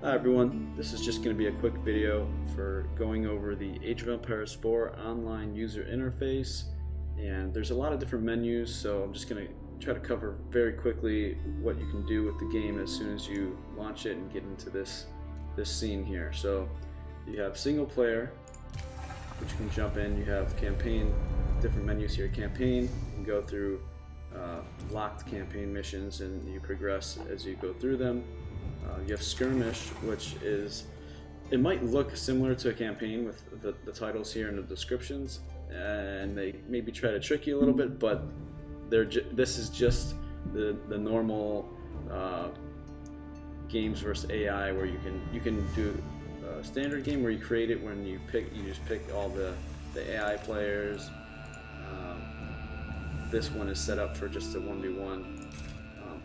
Hi everyone, this is just going to be a quick video for going over the Age of Empires 4 online user interface, and there's a lot of different menus, so I'm just going to try to cover very quickly what you can do with the game as soon as you launch it and get into this scene here. So you have single player, which you can jump in. You have campaign, different menus here. Campaign, you can go through locked campaign missions and you progress as you go through them. You have skirmish, which is, it might look similar to a campaign with the titles here and the descriptions, and they maybe try to trick you a little bit, but this is just the normal games versus AI, where you can do a standard game where you create it when you just pick all the AI players. This one is set up for just a 1v1.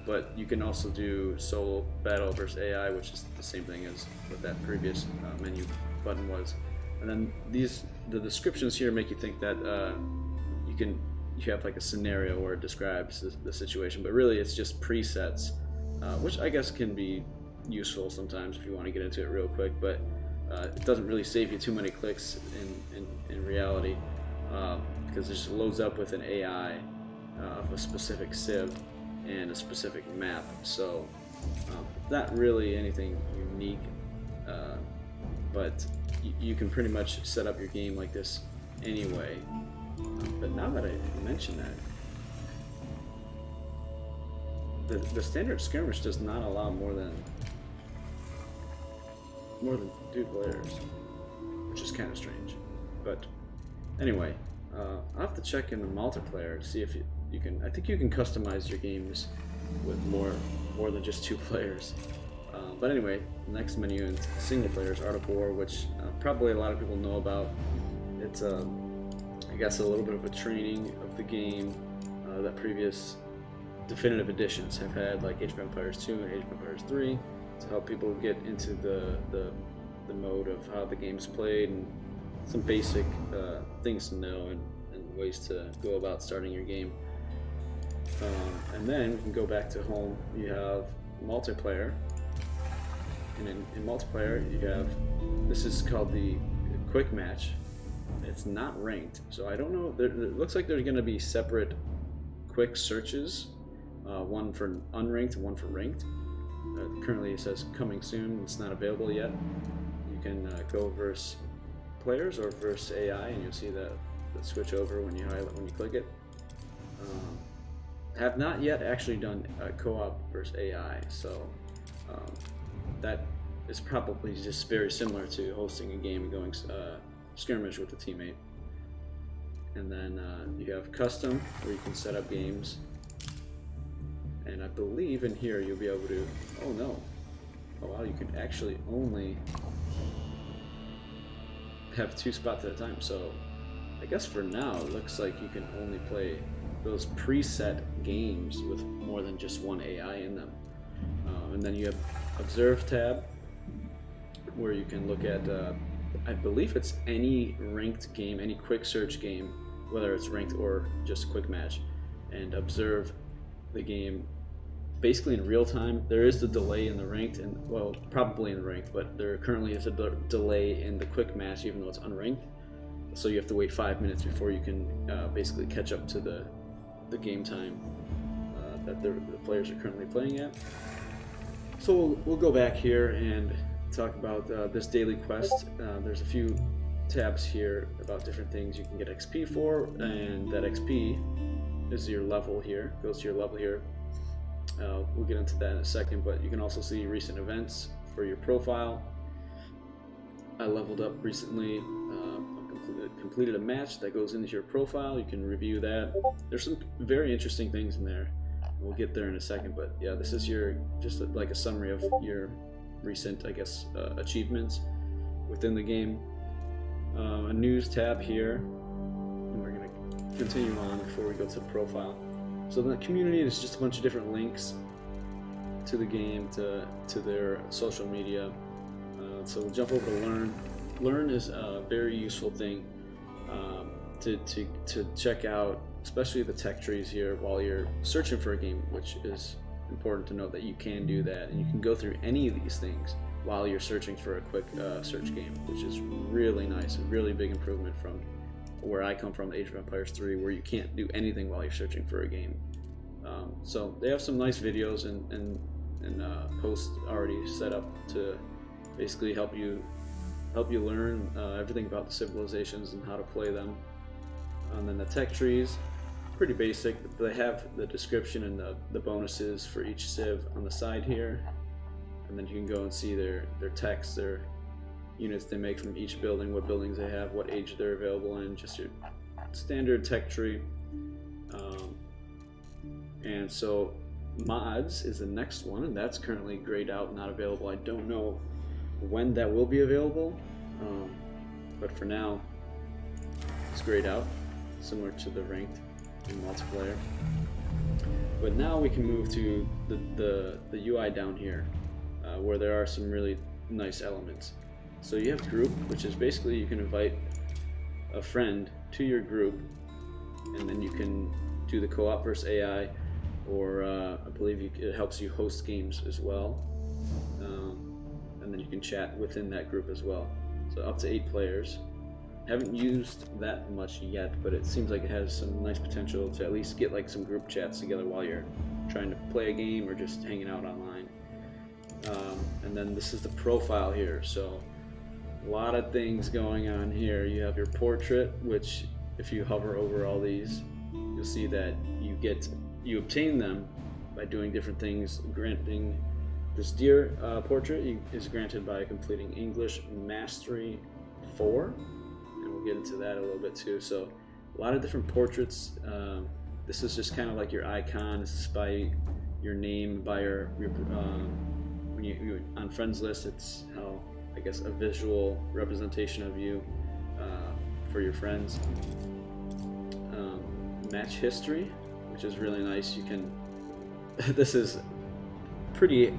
But you can also do solo battle versus AI, which is the same thing as what that previous menu button was. And then the descriptions here make you think that you have like a scenario where it describes the situation, but really it's just presets, which I guess can be useful sometimes if you want to get into it real quick, but it doesn't really save you too many clicks in reality, because it just loads up with an AI of a specific civ and a specific map, so not really anything unique, but you can pretty much set up your game like this anyway. But now that I mention that, the standard skirmish does not allow more than 2 players, which is kind of strange. But anyway, I'll have to check in the multiplayer to see if you can. I think you can customize your games with more than just 2 players. But anyway, the next menu in single player is Art of War, which probably a lot of people know about. It's I guess a little bit of a training of the game that previous definitive editions have had, like Age of Empires 2 and Age of Empires 3, to help people get into the mode of how the game's played and some basic things to know and ways to go about starting your game. And then we can go back to home. You have multiplayer, and in multiplayer you have, this is called the quick match. It's not ranked, so I don't know. It looks like there's going to be separate quick searches, one for unranked and one for ranked. Currently it says coming soon. It's not available yet. You can go versus players or versus AI, and you'll see that switch over when you click it. Have not yet actually done co-op versus AI, so that is probably just very similar to hosting a game and going skirmish with a teammate. And then you have custom, where you can set up games, and I believe in here you'll be able to, oh wow, you can actually only have 2 spots at a time. So I guess for now it looks like you can only play those preset games with more than just 1 AI in them. And then you have Observe tab, where you can look at, I believe it's any ranked game, any quick search game, whether it's ranked or just a quick match, and observe the game basically in real time. There is the delay in the ranked, and well, probably in the ranked, but there currently is a delay in the quick match, even though it's unranked. So you have to wait 5 minutes before you can basically catch up to the game time that the players are currently playing at. So we'll go back here and talk about this daily quest. There's a few tabs here about different things you can get XP for, and that XP is your level here, goes to your level here. We'll get into that in a second, but you can also see recent events for your profile. I leveled up recently. Completed a match that goes into your profile. You can review that. There's some very interesting things in there. We'll get there in a second, but yeah, this is your just like a summary of your recent, I guess, achievements within the game. A news tab here, and we're going to continue on before we go to the profile. So the community is just a bunch of different links to the game, to their social media. So we'll jump over to Learn. Learn is a very useful thing to check out, especially the tech trees here while you're searching for a game, which is important to note that you can do that, and you can go through any of these things while you're searching for a quick search game, which is really nice. A really big improvement from where I come from, Age of Empires 3, where you can't do anything while you're searching for a game. So they have some nice videos and posts already set up to basically help you learn everything about the civilizations and how to play them. And then the tech trees, pretty basic. They have the description and the bonuses for each civ on the side here, and then you can go and see their techs, their units they make from each building, what buildings they have, what age they're available in, just your standard tech tree. And so mods is the next one, and that's currently grayed out, not available. I don't know when that will be available, but for now it's grayed out, similar to the ranked in multiplayer. But now we can move to the UI down here, where there are some really nice elements. So you have group, which is basically you can invite a friend to your group, and then you can do the co-op versus AI, or I believe it helps you host games as well, and then you can chat within that group as well. So up to 8 players. Haven't used that much yet, but it seems like it has some nice potential to at least get like some group chats together while you're trying to play a game or just hanging out online. And then this is the profile here, so a lot of things going on here. You have your portrait, which if you hover over all these, you'll see that you obtain them by doing different things. Granting this deer portrait is granted by completing English Mastery 4, and we'll get into that a little bit too. So a lot of different portraits. This is just kind of like your icon. This is by your name, by your when you on friends list. It's how, I guess, a visual representation of you for your friends. Match history, which is really nice. You can this is pretty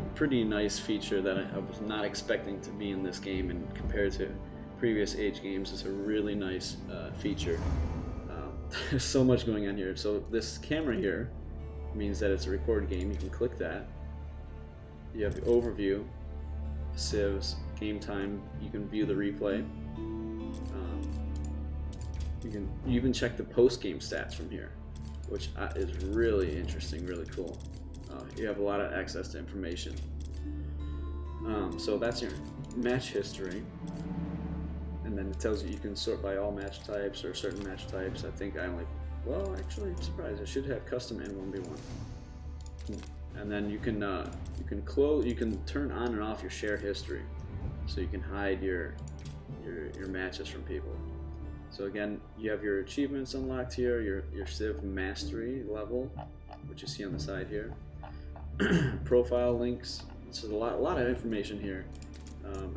nice feature that I was not expecting to be in this game, and compared to previous Age games, it's a really nice feature. There's so much going on here. So this camera here means that it's a record game. You can click that. You have the overview, civs, game time. You can view the replay. You even check the post-game stats from here, which is really interesting, really cool. You have a lot of access to information. So that's your match history, and then it tells you can sort by all match types or certain match types. I think actually I'm surprised. I should have custom and 1v1. And then you can turn on and off your share history, so you can hide your matches from people. So again, you have your achievements unlocked here, your Civ mastery level, which you see on the side here. Profile links. So a lot of information here,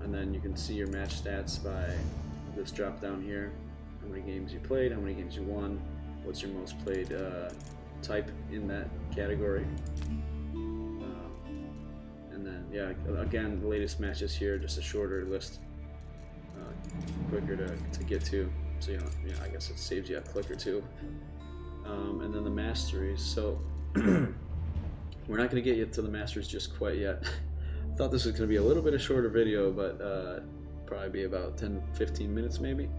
and then you can see your match stats by this drop down here. How many games you played, how many games you won, what's your most played type in that category. And then again, the latest matches here, just a shorter list, quicker to get to. So I guess it saves you a click or two. And then the masteries. So we're not going to get you to the masteries just quite yet. I thought this was going to be a little bit of shorter video, but probably be about 10-15 minutes maybe,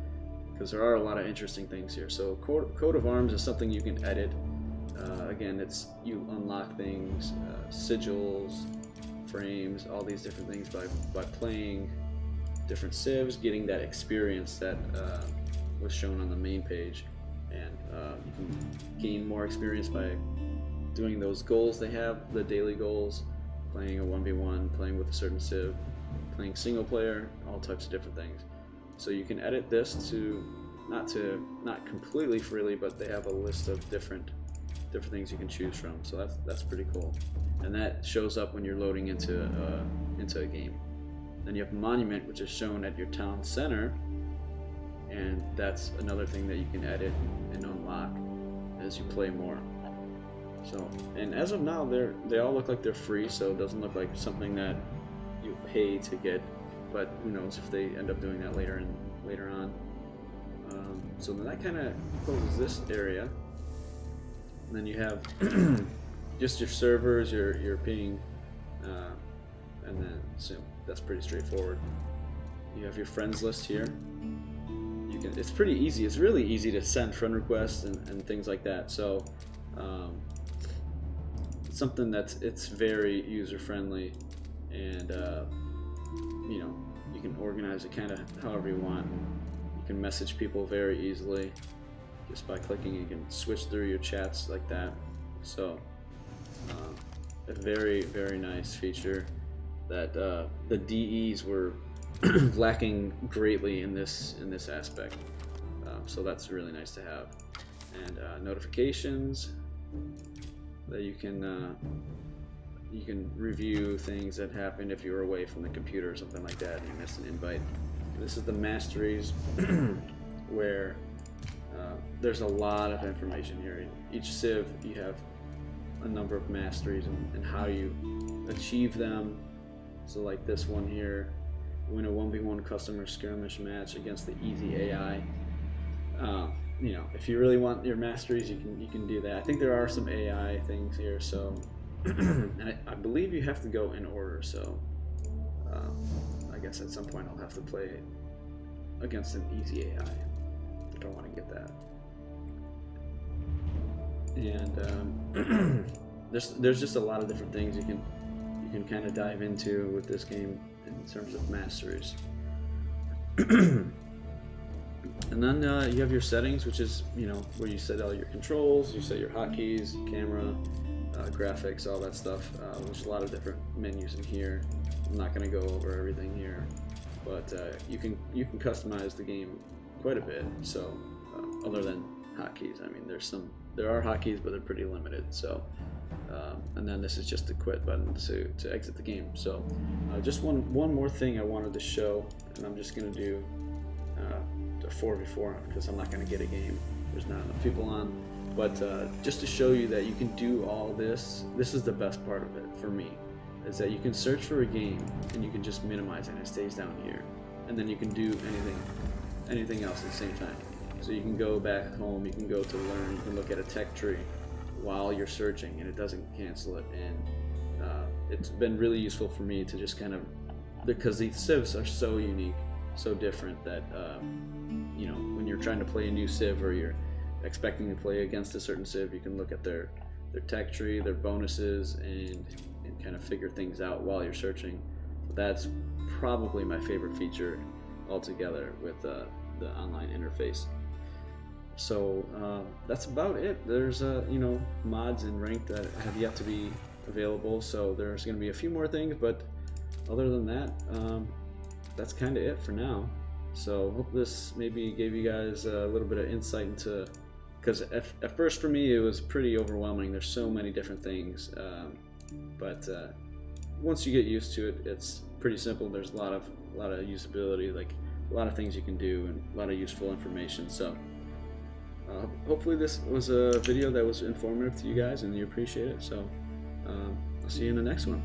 because there are a lot of interesting things here. So coat of arms is something you can edit. Again, you unlock things, sigils, frames, all these different things by playing different civs, getting that experience that was shown on the main page, and you can gain more experience by doing those goals they have, the daily goals, playing a 1v1, playing with a certain civ, playing single player, all types of different things. So you can edit this not completely freely, but they have a list of different things you can choose from. So that's pretty cool, and that shows up when you're loading into a game. Then you have monument, which is shown at your town center, and that's another thing that you can edit and unlock as you play more. So, and as of now, they all look like they're free, so it doesn't look like something that you pay to get. But who knows if they end up doing that later on. So then that kind of closes this area. And then you have just your servers. You're being and then so that's pretty straightforward. You have your friends list here. It's pretty easy. It's really easy to send friend requests and things like that. So it's something it's very user friendly, and you know, you can organize it kind of however you want. You can message people very easily just by clicking. You can switch through your chats like that. So a very, very nice feature that the DEs were lacking greatly in this aspect. So that's really nice to have. And notifications that you can review things that happened if you were away from the computer or something like that and you missed an invite. This is the masteries where there's a lot of information here. In each civ you have a number of masteries and how you achieve them. So like this one here, win a 1v1 customer skirmish match against the easy AI. You know, if you really want your masteries, you can do that. I think there are some AI things here, so and I believe you have to go in order. So I guess at some point I'll have to play against an easy AI if I want to get that. And there's just a lot of different things you can kind of dive into with this game in terms of masteries. And then you have your settings, which is, you know, where you set all your controls, you set your hotkeys, camera, graphics, all that stuff. There's a lot of different menus in here. I'm not going to go over everything here, but you can customize the game quite a bit. So other than hotkeys, I mean, there are hotkeys, but they're pretty limited. So and then this is just the quit button to exit the game. So just one more thing I wanted to show, and I'm just going to do a 4v4 because I'm not going to get a game. There's not enough people on. But just to show you that you can do all this, this is the best part of it for me, is that you can search for a game and you can just minimize it and it stays down here. And then you can do anything else at the same time. So you can go back home, you can go to learn, you can look at a tech tree while you're searching and it doesn't cancel it. And it's been really useful for me to just kind of, because these civs are so unique, so different that you know, when you're trying to play a new civ or you're expecting to play against a certain civ, you can look at their tech tree, their bonuses, and kind of figure things out while you're searching. So that's probably my favorite feature altogether with the online interface. So that's about it. There's you know, mods and ranked that have yet to be available, so there's going to be a few more things, but other than that, that's kind of it for now. So hope this maybe gave you guys a little bit of insight into, because at first for me it was pretty overwhelming. There's so many different things, but once you get used to it, it's pretty simple. There's a lot of usability, like a lot of things you can do and a lot of useful information. So hopefully this was a video that was informative to you guys and you appreciate it. So I'll see you in the next one.